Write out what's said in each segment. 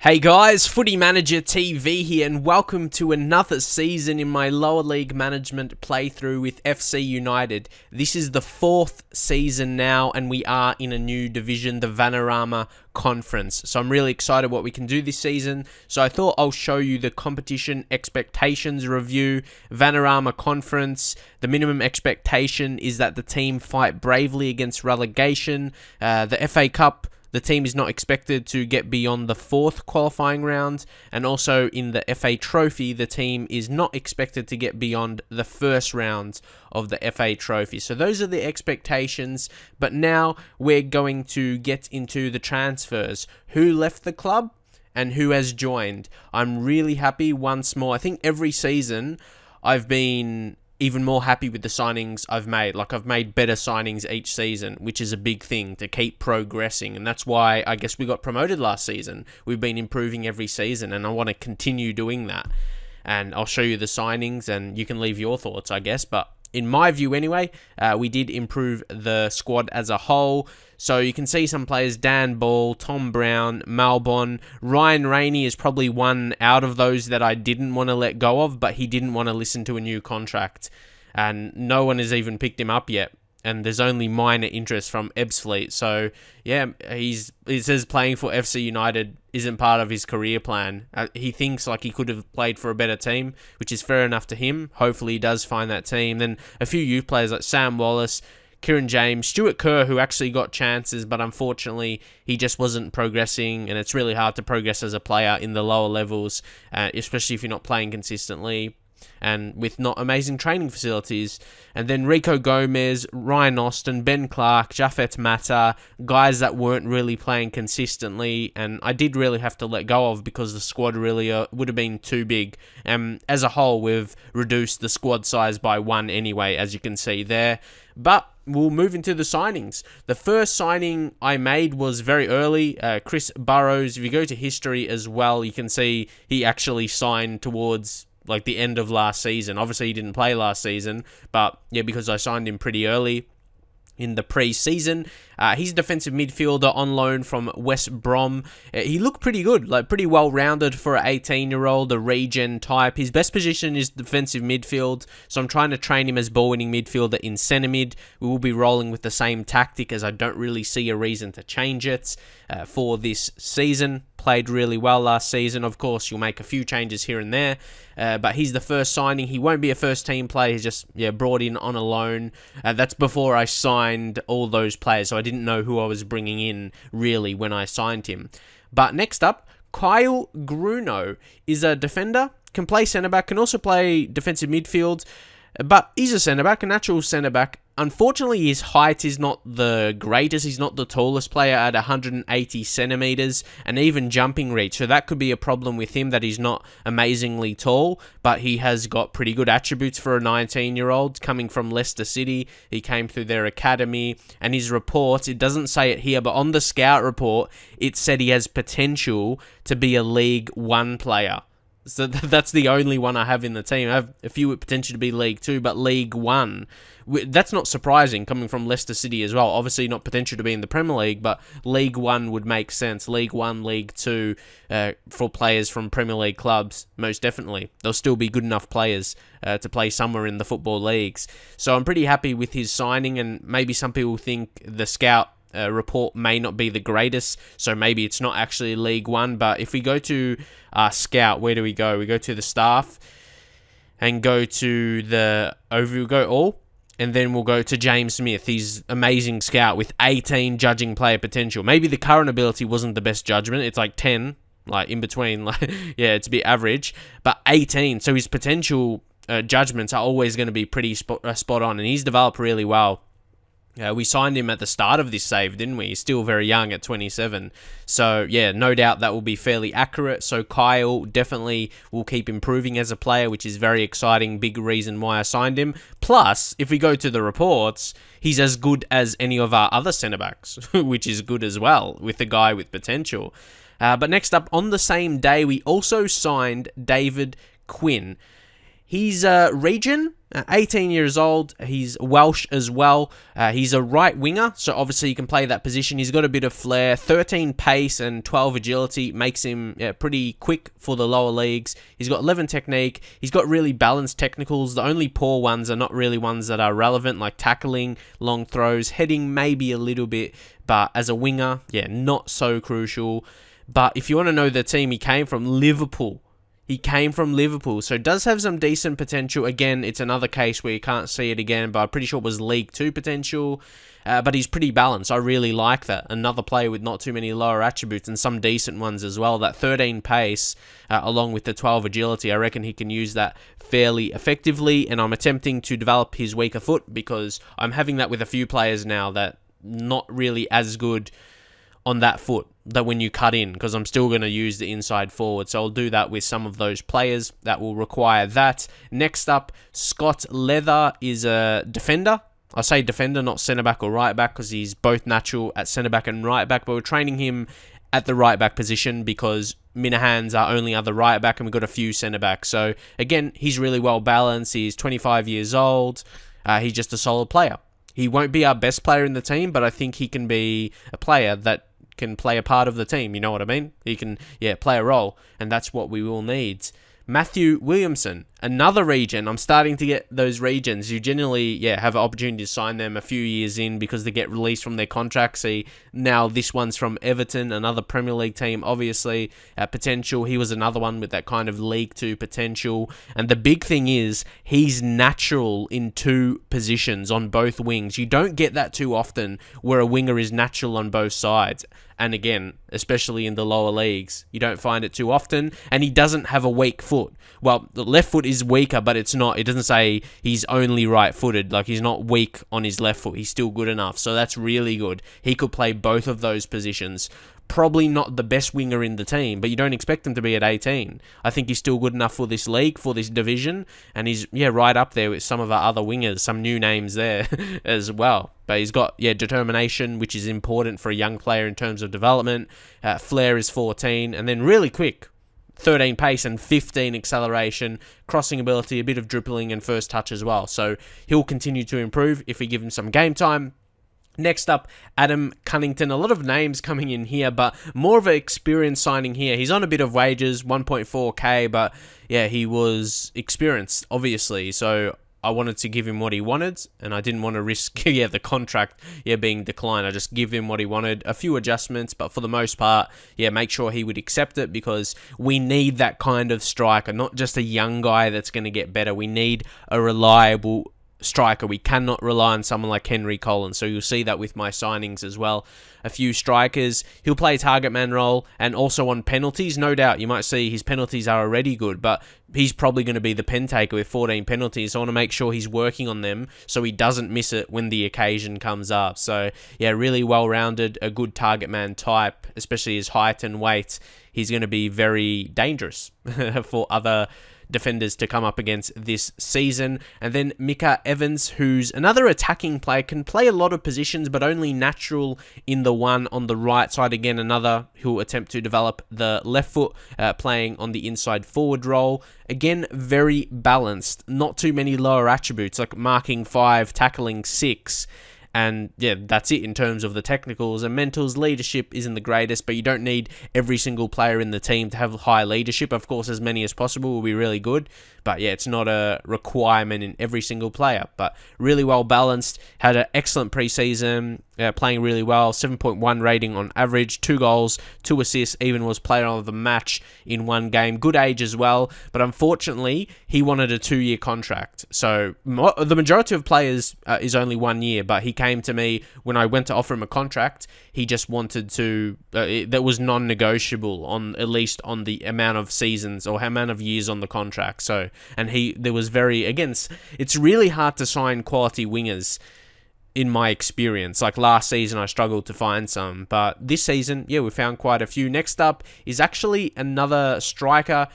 Hey guys, Footy Manager TV here and welcome to another season in my lower league management playthrough with FC United. This is the fourth season now and we are in a new division, the Vanarama Conference. So I'm really excited what we can do this season. So I thought I'll show you the competition expectations review, Vanarama Conference. The minimum expectation is that the team fight bravely against relegation. The FA Cup, the team is not expected to get beyond the fourth qualifying round, and also in the FA Trophy, the team is not expected to get beyond the first round of the FA Trophy. So those are the expectations, but now we're going to get into the transfers. Who left the club and who has joined? I'm really happy once more. I think every season I've been even more happy with the signings I've made. Like, I've made better signings each season, which is a big thing to keep progressing. And that's why I guess we got promoted last season. We've been improving every season and I want to continue doing that. And I'll show you the signings and you can leave your thoughts, I guess. But in my view anyway, we did improve the squad as a whole. So you can see some players: Dan Ball, Tom Brown, Malbon. Ryan Rainey is probably one out of those that I didn't want to let go of, but he didn't want to listen to a new contract. And no one has even picked him up yet. And there's only minor interest from Ebbsfleet. So, yeah, it says playing for FC United isn't part of his career plan. He thinks like he could have played for a better team, which is fair enough to him. Hopefully he does find that team. Then a few youth players like Sam Wallace, Kieran James, Stuart Kerr, who actually got chances, but unfortunately he just wasn't progressing, and it's really hard to progress as a player in the lower levels, especially if you're not playing consistently and with not amazing training facilities. And then Rico Gomez, Ryan Austin, Ben Clark, Jafet Mata, guys that weren't really playing consistently, and I did really have to let go of because the squad really would have been too big. And as a whole, we've reduced the squad size by one anyway, as you can see there. But we'll move into the signings. The first signing I made was very early, Chris Burrows. If you go to history as well, you can see he actually signed towards like the end of last season. Obviously, he didn't play last season, but yeah, because I signed him pretty early in the pre-season. He's a defensive midfielder on loan from West Brom. He looked pretty good, like pretty well-rounded for an 18-year-old, a regen type. His best position is defensive midfield, so I'm trying to train him as ball-winning midfielder in centre mid. We will be rolling with the same tactic as I don't really see a reason to change it for this season. Played really well last season. Of course, you'll make a few changes here and there, but he's the first signing. He won't be a first-team player. He's just brought in on a loan. That's before I signed all those players, so I didn't know who I was bringing in really when I signed him. But next up, Kyle Gruno is a defender, can play centre-back, can also play defensive midfield, but he's a centre-back, a natural centre-back. Unfortunately, his height is not the greatest. He's not the tallest player at 180 centimetres, and even jumping reach. So that could be a problem with him, that he's not amazingly tall, but he has got pretty good attributes for a 19-year-old coming from Leicester City. He came through their academy, and his report, it doesn't say it here, but on the scout report, it said he has potential to be a League One player. So that's the only one I have in the team. I have a few with potential to be League 2, but League 1. That's not surprising coming from Leicester City as well. Obviously not potential to be in the Premier League, but League 1 would make sense. League 1, League 2 for players from Premier League clubs, most definitely. They'll still be good enough players to play somewhere in the football leagues. So I'm pretty happy with his signing, and maybe some people think the scout report may not be the greatest, so maybe it's not actually League 1. But if we go to Scout, where do we go? We go to the staff and go to the overview, go all, and then we'll go to James Smith. He's amazing scout with 18 judging player potential. Maybe the current ability wasn't the best judgment. It's like 10, like in between. Like, yeah, it's a bit average, but 18. So his potential judgments are always going to be pretty spot on, and he's developed really well. We signed him at the start of this save, didn't we? He's still very young at 27. So, yeah, no doubt that will be fairly accurate. So, Kyle definitely will keep improving as a player, which is very exciting. Big reason why I signed him. Plus, if we go to the reports, he's as good as any of our other centre-backs, which is good as well, with a guy with potential. But next up, on the same day, we also signed David Quinn. He's region, 18 years old. He's Welsh as well. He's a right winger, so obviously he can play that position. He's got a bit of flair. 13 pace and 12 agility makes him pretty quick for the lower leagues. He's got 11 technique. He's got really balanced technicals. The only poor ones are not really ones that are relevant, like tackling, long throws, heading maybe a little bit, but as a winger, not so crucial. But if you want to know the team he came from, Liverpool. He came from Liverpool, so does have some decent potential. Again, it's another case where you can't see it again, but I'm pretty sure it was League 2 potential. But he's pretty balanced. I really like that. Another player with not too many lower attributes and some decent ones as well. That 13 pace, along with the 12 agility, I reckon he can use that fairly effectively. And I'm attempting to develop his weaker foot because I'm having that with a few players now that not really as good on that foot that when you cut in, because I'm still going to use the inside forward. So I'll do that with some of those players that will require that. Next up, Scott Leather is a defender. I say defender, not centre-back or right-back, because he's both natural at centre-back and right-back, but we're training him at the right-back position because Minahan's our only other right-back and we've got a few centre-backs. So again, he's really well balanced. He's 25 years old. He's just a solid player. He won't be our best player in the team, but I think he can be a player that can play a part of the team, you know what I mean? He can, play a role, and that's what we will need. Matthew Williamson, another region. I'm starting to get those regions. You generally, have an opportunity to sign them a few years in because they get released from their contract. See, now this one's from Everton, another Premier League team, obviously, potential. He was another one with that kind of League 2 potential. And the big thing is, he's natural in 2 positions on both wings. You don't get that too often where a winger is natural on both sides. And again, especially in the lower leagues, you don't find it too often. And he doesn't have a weak foot. Well, the left foot is weaker, but it doesn't say he's only right-footed. Like, he's not weak on his left foot. He's still good enough. So that's really good. He could play both of those positions. Probably not the best winger in the team, but you don't expect him to be at 18. I think he's still good enough for this league, for this division, and he's right up there with some of our other wingers, some new names there as well. But he's got determination, which is important for a young player in terms of development. Flair is 14, and then really quick, 13 pace and 15 acceleration, crossing ability, a bit of dribbling and first touch as well. So he'll continue to improve if we give him some game time. Next up, Adam Cunnington. A lot of names coming in here, but more of an experienced signing here. He's on a bit of wages, 1.4k, but he was experienced, obviously. So I wanted to give him what he wanted, and I didn't want to risk the contract being declined. I just give him what he wanted, a few adjustments, but for the most part, make sure he would accept it because we need that kind of striker, not just a young guy that's going to get better. We need a reliable striker. We cannot rely on someone like Henry Collins. So you'll see that with my signings as well. A few strikers. He'll play target man role and also on penalties. No doubt you might see his penalties are already good, but he's probably going to be the pen taker with 14 penalties. So I want to make sure he's working on them so he doesn't miss it when the occasion comes up. So really well-rounded, a good target man type, especially his height and weight. He's going to be very dangerous for other defenders to come up against this season. And then Mika Evans, who's another attacking player, can play a lot of positions, but only natural in the one on the right side. Again, another who'll attempt to develop the left foot, playing on the inside forward role. Again, very balanced. Not too many lower attributes, like marking 5, tackling 6. And that's it in terms of the technicals and mentals. Leadership isn't the greatest, but you don't need every single player in the team to have high leadership. Of course, as many as possible will be really good. But it's not a requirement in every single player. But really well balanced. Had an excellent preseason, playing really well. 7.1 rating on average, 2 goals, 2 assists, even was player of the match in one game. Good age as well. But unfortunately, he wanted a 2-year contract. So the majority of players is only 1 year, but he came to me when I went to offer him a contract. He just wanted to, that was non-negotiable on at least on the amount of seasons or amount of years on the contract. So, and there was it's really hard to sign quality wingers in my experience. Like last season, I struggled to find some, but this season, we found quite a few. Next up is actually another striker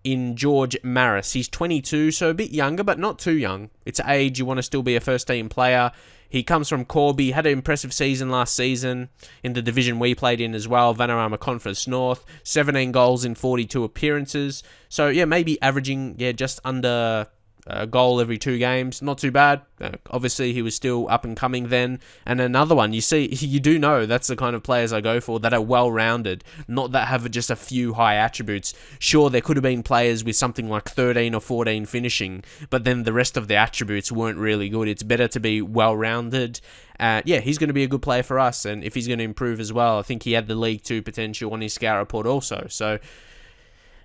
in George Maris. He's 22, so a bit younger, but not too young. It's age, you want to still be a first-team player. He comes from Corby, had an impressive season last season in the division we played in as well, Vanarama Conference North, 17 goals in 42 appearances. So, maybe averaging, just under A goal every 2 games, not too bad. Obviously, he was still up and coming then. And another one, you do know that's the kind of players I go for, that are well-rounded, not that have just a few high attributes. Sure, there could have been players with something like 13 or 14 finishing, but then the rest of the attributes weren't really good. It's better to be well-rounded. Yeah, he's going to be a good player for us, and if he's going to improve as well, I think he had the League 2 potential on his scout report also. So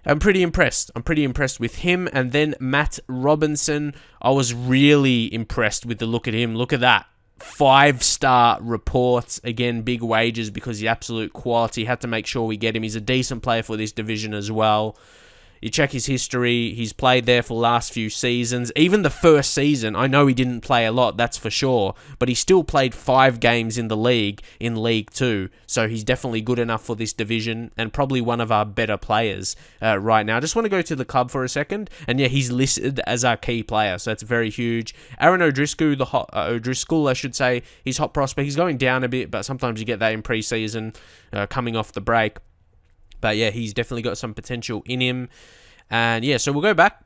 I'm pretty impressed. I'm pretty impressed with him. And then Matt Robinson, I was really impressed with the look at him. Look at that. 5-star reports. Again, big wages because the absolute quality. Had to make sure we get him. He's a decent player for this division as well. You check his history, he's played there for the last few seasons. Even the first season, I know he didn't play a lot, that's for sure, but he still played 5 games in the league, in League 2, so he's definitely good enough for this division, and probably one of our better players right now. I just want to go to the club for a second, and yeah, he's listed as our key player, so that's very huge. Aaron O'Driscoll, I should say, he's hot prospect. He's going down a bit, but sometimes you get that in pre-season, coming off the break. But yeah, he's definitely got some potential in him. And yeah, so we'll go back.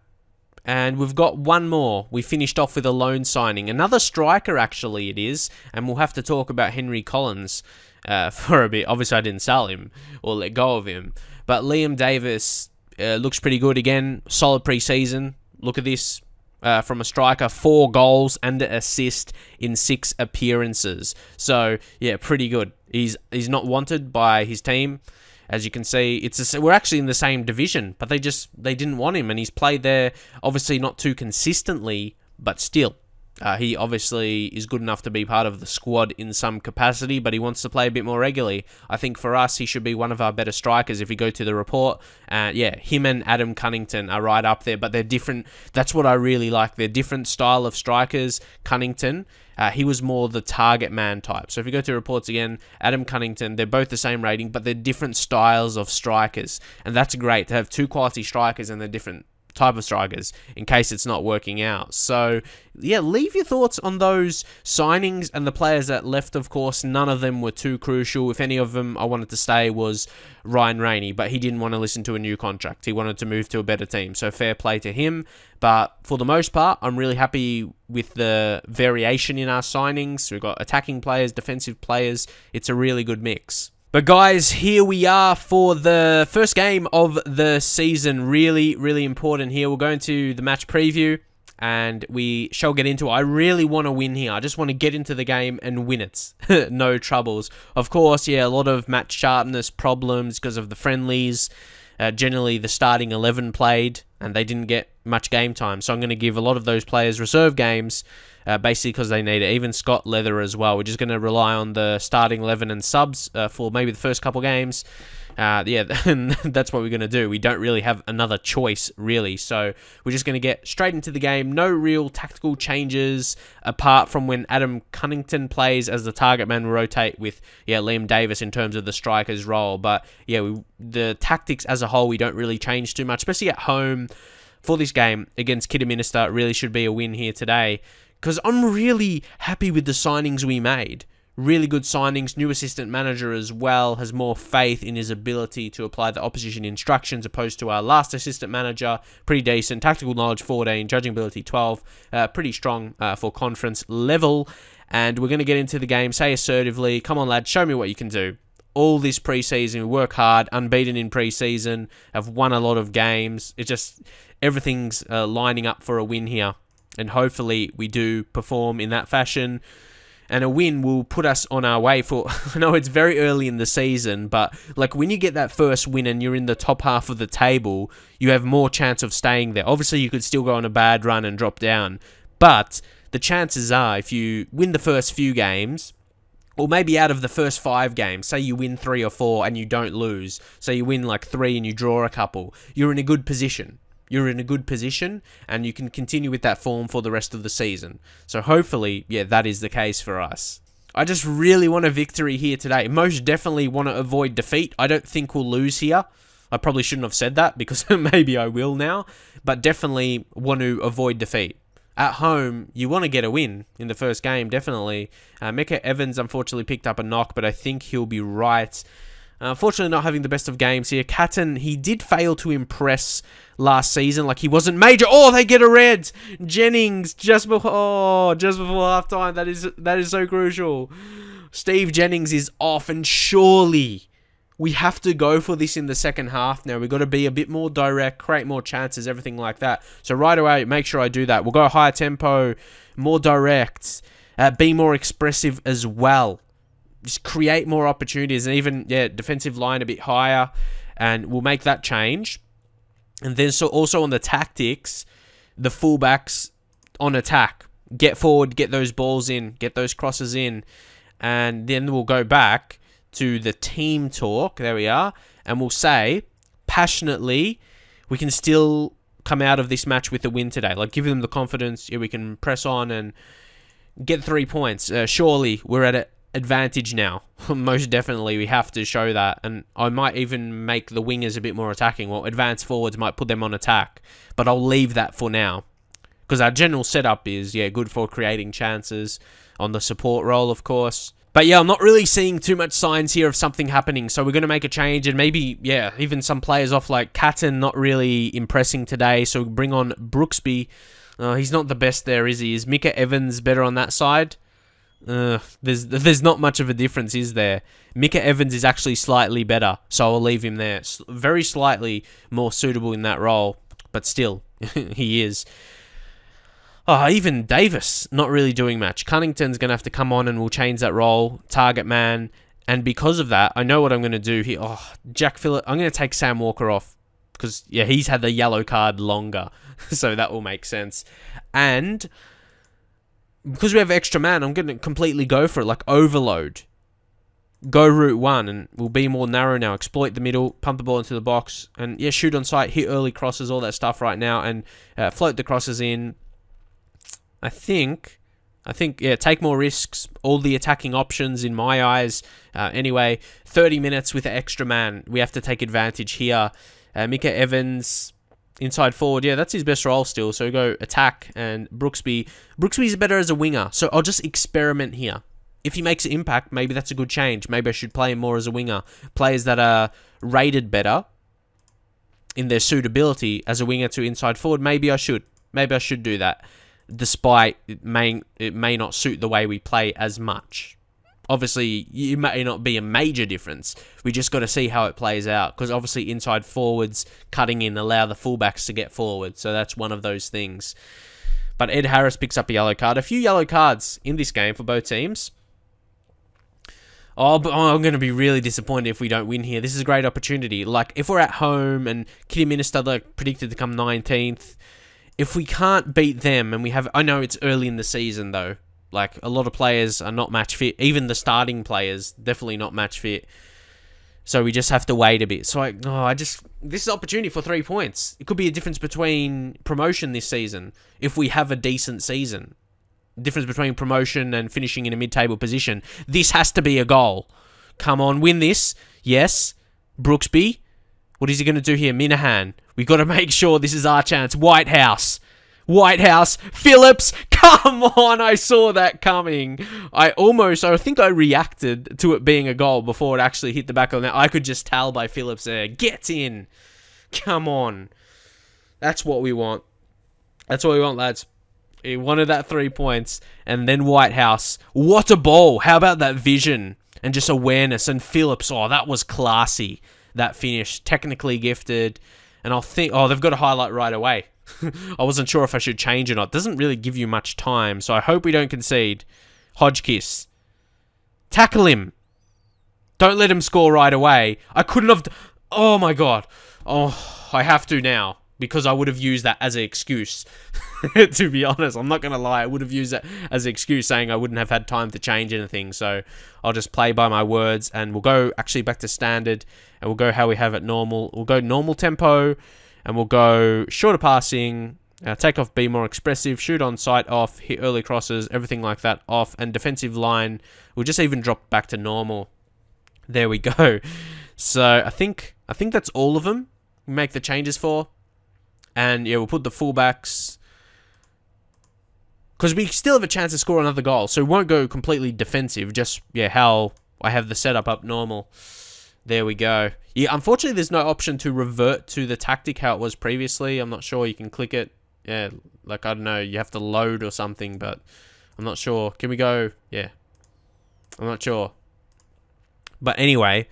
And we've got one more. We finished off with a loan signing. Another striker, actually, it is. And we'll have to talk about Henry Collins for a bit. Obviously, I didn't sell him or let go of him. But Liam Davis looks pretty good again. Solid pre-season. Look at this. From a striker, 4 goals and an assist in 6 appearances. So, yeah, pretty good. He's not wanted by his team. As you can see, we're actually in the same division, but they didn't want him, and he's played there, obviously not too consistently, but still. He obviously is good enough to be part of the squad in some capacity, but he wants to play a bit more regularly. I think for us, he should be one of our better strikers if we go to the report. Yeah, him and Adam Cunnington are right up there, but they're different. That's what I really like. They're different style of strikers. Cunnington, he was more the target man type. So if you go to reports again, Adam Cunnington, they're both the same rating, but they're different styles of strikers. And that's great to have 2 quality strikers and they're different type of strikers in case it's not working out. So yeah, leave your thoughts on those signings and the players that left. Of course, none of them were too crucial. If any of them I wanted to stay was Ryan Rainey, but he didn't want to listen to a new contract. He wanted to move to a better team, so fair play to him. But for the most part, I'm really happy with the variation in our signings. We've got attacking players, defensive players. It's a really good mix. But guys, here we are for the first game of the season. Really, really important here. We'll go into the match preview and we shall get into it. I really want to win here. I just want to get into the game and win it. No troubles. Of course, yeah, a lot of match sharpness problems because of the friendlies. Generally, the starting 11 played and they didn't get much game time. So I'm going to give a lot of those players reserve games. Basically because they need it. Even Scott Leather as well. We're just going to rely on the starting 11 and subs for maybe the first couple games. Yeah, that's what we're going to do. We don't really have another choice, really. So we're just going to get straight into the game. No real tactical changes apart from when Adam Cunnington plays as the target man. We rotate with Liam Davis in terms of the striker's role. But yeah, the tactics as a whole, we don't really change too much, especially at home. For this game against Kidderminster, it really should be a win here today. Because I'm really happy with the signings we made. Really good signings. New assistant manager as well has more faith in his ability to apply the opposition instructions opposed to our last assistant manager. Pretty decent. Tactical knowledge 14. Judging ability 12. Pretty strong for conference level. And we're going to get into the game. Say assertively, come on lad, show me what you can do. All this preseason, we work hard, unbeaten in preseason, have won a lot of games. It's just everything's lining up for a win here. And hopefully we do perform in that fashion. And a win will put us on our way for... I know it's very early in the season, but like when you get that first win and you're in the top half of the table, you have more chance of staying there. Obviously, you could still go on a bad run and drop down. But the chances are, if you win the first few games, or maybe out of the first 5 games, say you win 3 or 4 and you don't lose, say you win like 3 and you draw a couple, you're in a good position. You're in a good position and you can continue with that form for the rest of the season. So hopefully, yeah, that is the case for us. I just really want a victory here today. Most definitely want to avoid defeat. I don't think we'll lose here. I probably shouldn't have said that because maybe I will now. But definitely want to avoid defeat. At home, you want to get a win in the first game, definitely. Mecca Evans unfortunately picked up a knock, but I think he'll be right. Unfortunately, not having the best of games here. Catton, he did fail to impress last season. Like, he wasn't major. Oh, they get a red. Jennings just before halftime. That is so crucial. Steve Jennings is off, and surely we have to go for this in the second half now. We've got to be a bit more direct, create more chances, everything like that. So right away, make sure I do that. We'll go higher tempo, more direct, be more expressive as well. Just create more opportunities, and even, defensive line a bit higher, and we'll make that change. And then so also on the tactics, the fullbacks on attack. Get forward, get those balls in, get those crosses in. And then we'll go back to the team talk. There we are. And we'll say, passionately, we can still come out of this match with a win today. Like, give them the confidence. Yeah, we can press on and get 3 points. Surely, we're at an advantage now. Most definitely, we have to show that. And I might even make the wingers a bit more attacking. Well, advanced forwards might put them on attack. But I'll leave that for now. Because our general setup is, good for creating chances on the support role, of course. But I'm not really seeing too much signs here of something happening. So we're going to make a change, and maybe, even some players off, like Catton not really impressing today. So bring on Brooksby. He's not the best there, is he? Is Mika Evans better on that side? There's not much of a difference, is there? Mika Evans is actually slightly better, so I'll leave him there. Very slightly more suitable in that role, but still, he is. Even Davis, not really doing much. Cunnington's going to have to come on, and we'll change that role. Target man. And because of that, I know what I'm going to do here. Jack Phillip. I'm going to take Sam Walker off. Because, he's had the yellow card longer. So that will make sense. And because we have extra man, I'm going to completely go for it. Like, overload. Go route one, and we'll be more narrow now. Exploit the middle, pump the ball into the box. And, shoot on sight, hit early crosses, all that stuff right now. And float the crosses in. I think, take more risks. All the attacking options in my eyes. Anyway, 30 minutes with an extra man. We have to take advantage here. Mika Evans, inside forward. That's his best role still. So we go attack, and Brooksby. Brooksby's better as a winger. So I'll just experiment here. If he makes an impact, maybe that's a good change. Maybe I should play him more as a winger. Players that are rated better in their suitability as a winger to inside forward, maybe I should do that. Despite it may not suit the way we play as much. Obviously, it may not be a major difference. We just got to see how it plays out. Because obviously, inside forwards cutting in allow the fullbacks to get forward. So that's one of those things. But Ed Harris picks up a yellow card. A few yellow cards in this game for both teams. But I'm going to be really disappointed if we don't win here. This is a great opportunity. Like, if we're at home and Kidderminster predicted to come 19th... If we can't beat them, and we have... I know it's early in the season, though. Like, a lot of players are not match fit. Even the starting players, definitely not match fit. So we just have to wait a bit. So, this is an opportunity for 3 points. It could be a difference between promotion this season, if we have a decent season. Difference between promotion and finishing in a mid-table position. This has to be a goal. Come on, win this. Yes. Brooksby. What is he going to do here? Minahan. We've got to make sure this is our chance. Whitehouse. Phillips. Come on. I saw that coming. I think I reacted to it being a goal before it actually hit the back of the net. I could just tell by Phillips there. Get in. Come on. That's what we want. Lads. He wanted that 3 points. And then Whitehouse. What a ball. How about that vision and just awareness? And Phillips. That was classy. That finish. Technically gifted. And I'll think, they've got a highlight right away. I wasn't sure if I should change or not. It doesn't really give you much time, so I hope we don't concede. Hodgkiss. Tackle him. Don't let him score right away. I couldn't have... Oh, my God. I have to now, because I would have used that as an excuse. To be honest, I'm not going to lie. I would have used that as an excuse, saying I wouldn't have had time to change anything. So I'll just play by my words, and we'll go actually back to standard, and we'll go how we have it normal. We'll go normal tempo, and we'll go shorter passing, take off, be more expressive, shoot on sight off, hit early crosses, everything like that off, and defensive line, we'll just even drop back to normal. There we go. So I think that's all of them we make the changes for. And we'll put the fullbacks, because we still have a chance to score another goal. So we won't go completely defensive, just how I have the setup up normal. There we go. Yeah, unfortunately, there's no option to revert to the tactic how it was previously. I'm not sure. You can click it. Yeah, like, I don't know. You have to load or something, but I'm not sure. Can we go? Yeah. I'm not sure. But anyway,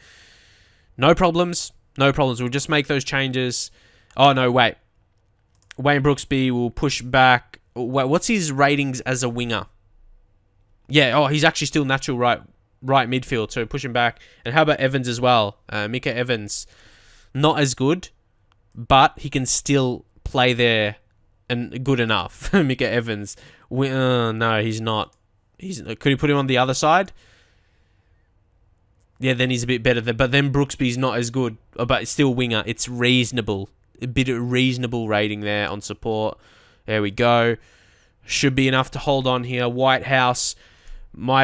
no problems. No problems. We'll just make those changes. Oh, no, wait. Wayne Brooksby will push back. Wait, what's his ratings as a winger? Yeah, oh, he's actually still natural right midfield, so push him back. And how about Evans as well? Mika Evans, not as good, but he can still play there and good enough. Mika Evans. No, he's not. Could he put him on the other side? Yeah, then he's a bit better. But then Brooksby's not as good, but it's still winger. It's reasonable. A bit of reasonable rating there on support. There we go. Should be enough to hold on here. Whitehouse we'll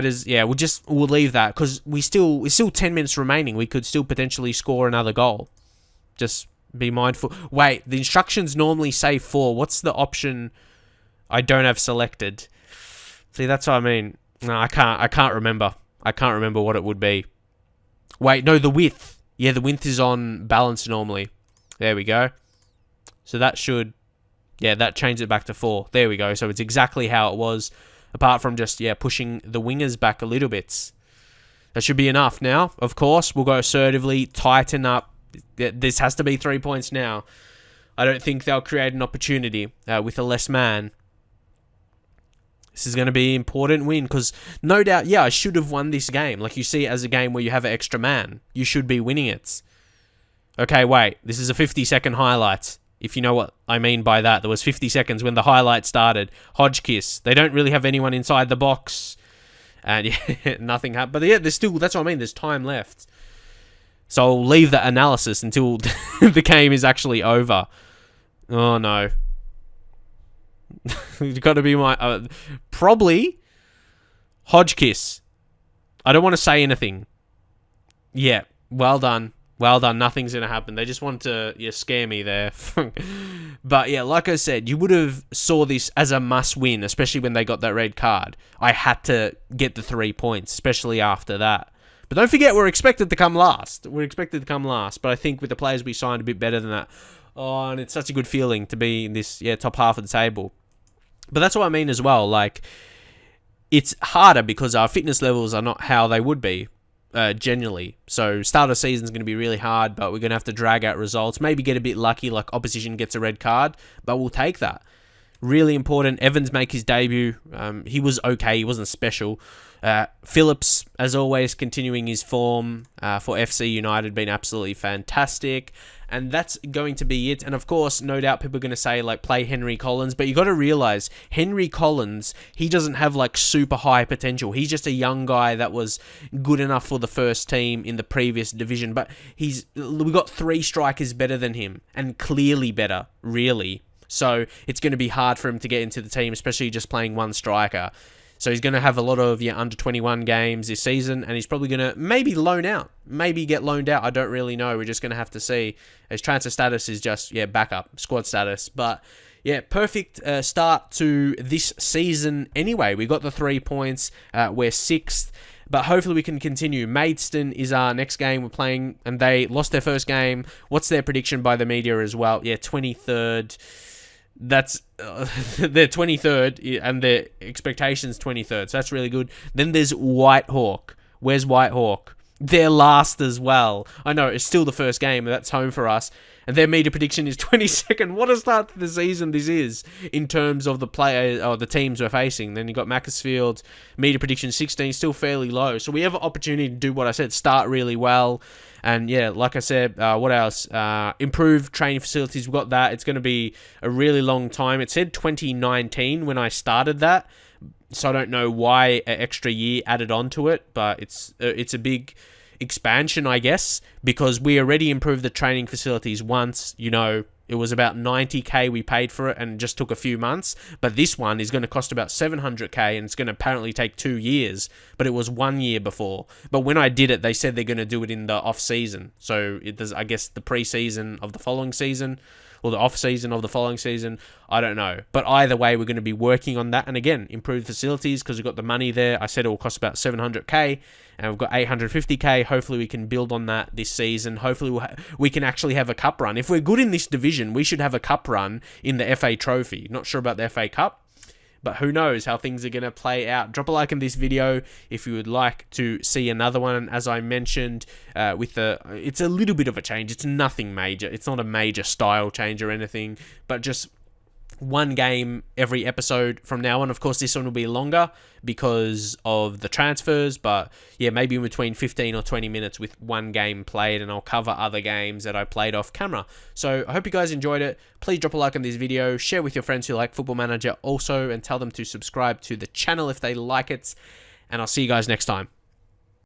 leave that because it's still 10 minutes remaining. We could still potentially score another goal. Just be mindful. Wait, the instructions normally say 4. What's the option I don't have selected? See, that's what I mean. No, I can't remember. I can't remember what it would be. Wait, no, the width. Yeah, the width is on balance normally. There we go. So that should... Yeah, that changed it back to 4. There we go. So it's exactly how it was, apart from just, pushing the wingers back a little bit. That should be enough now. Of course, we'll go assertively, tighten up. This has to be 3 points now. I don't think they'll create an opportunity with a less man. This is going to be an important win because no doubt, I should have won this game. Like you see it as a game where you have an extra man. You should be winning it. Okay, wait. This is a 50-second highlight. If you know what I mean by that. There was 50 seconds when the highlight started. Hodgkiss. They don't really have anyone inside the box. And nothing happened. But there's still, that's what I mean. There's time left. So I'll leave that analysis until the game is actually over. Oh, no. It's got to be my... probably Hodgkiss. I don't want to say anything. Yeah, well done. Well done. Nothing's going to happen. They just want to scare me there. But like I said, you would have saw this as a must win, especially when they got that red card. I had to get the 3 points, especially after that. But don't forget, we're expected to come last. But I think with the players we signed, a bit better than that. Oh, and it's such a good feeling to be in this top half of the table. But that's what I mean as well. Like, it's harder because our fitness levels are not how they would be. Generally. So start of season is going to be really hard, but we're going to have to drag out results. Maybe get a bit lucky, like opposition gets a red card, but we'll take that. Really important. Evans make his debut. He was okay. He wasn't special. Phillips, as always, continuing his form for FC United, been absolutely fantastic. And that's going to be it. And of course, no doubt people are going to say, like, play Henry Collins. But you got to realize, Henry Collins, he doesn't have, like, super high potential. He's just a young guy that was good enough for the first team in the previous division. But we got 3 strikers better than him. And clearly better, really. So it's going to be hard for him to get into the team, especially just playing one striker. So he's going to have a lot of under 21 games this season, and he's probably going to maybe get loaned out. I don't really know. We're just going to have to see. His transfer status is just, backup, squad status. But, perfect start to this season anyway. We got the 3 points. We're 6th. But hopefully we can continue. Maidstone is our next game we're playing, and they lost their first game. What's their prediction by the media as well? 23rd. That's their 23rd, and their expectations 23rd. So that's really good. Then there's Whitehawk. Where's Whitehawk? They're last as well. I know, it's still the first game, but that's home for us. And their media prediction is 22nd. What a start to the season this is in terms of the players or the teams we're facing. Then you got Macclesfield, media prediction 16, still fairly low. So we have an opportunity to do what I said, start really well. And like I said, what else? Improve training facilities. We've got that. It's going to be a really long time. It said 2019 when I started that. So I don't know why an extra year added onto it, but it's a big expansion, I guess, because we already improved the training facilities once. It was about 90k we paid for it, and it just took a few months. But this one is going to cost about 700k, and it's going to apparently take 2 years. But it was 1 year before. But when I did it, they said they're going to do it in the off season. So it does, I guess, the pre-season of the following season. or the off season of the following season. I don't know. But either way, we're going to be working on that. And again, improved facilities because we've got the money there. I said it will cost about 700k and we've got 850k. Hopefully we can build on that this season. Hopefully we can actually have a cup run. If we're good in this division, we should have a cup run in the FA Trophy. Not sure about the FA Cup, but who knows how things are going to play out. Drop a like in this video if you would like to see another one. As I mentioned, it's a little bit of a change. It's nothing major. It's not a major style change or anything, but just one game every episode from now on. Of course, this one will be longer because of the transfers, but yeah, maybe in between 15 or 20 minutes with one game played, and I'll cover other games that I played off camera. So I hope you guys enjoyed it. Please drop a like on this video, share with your friends who like Football Manager also, and tell them to subscribe to the channel if they like it, and I'll see you guys next time.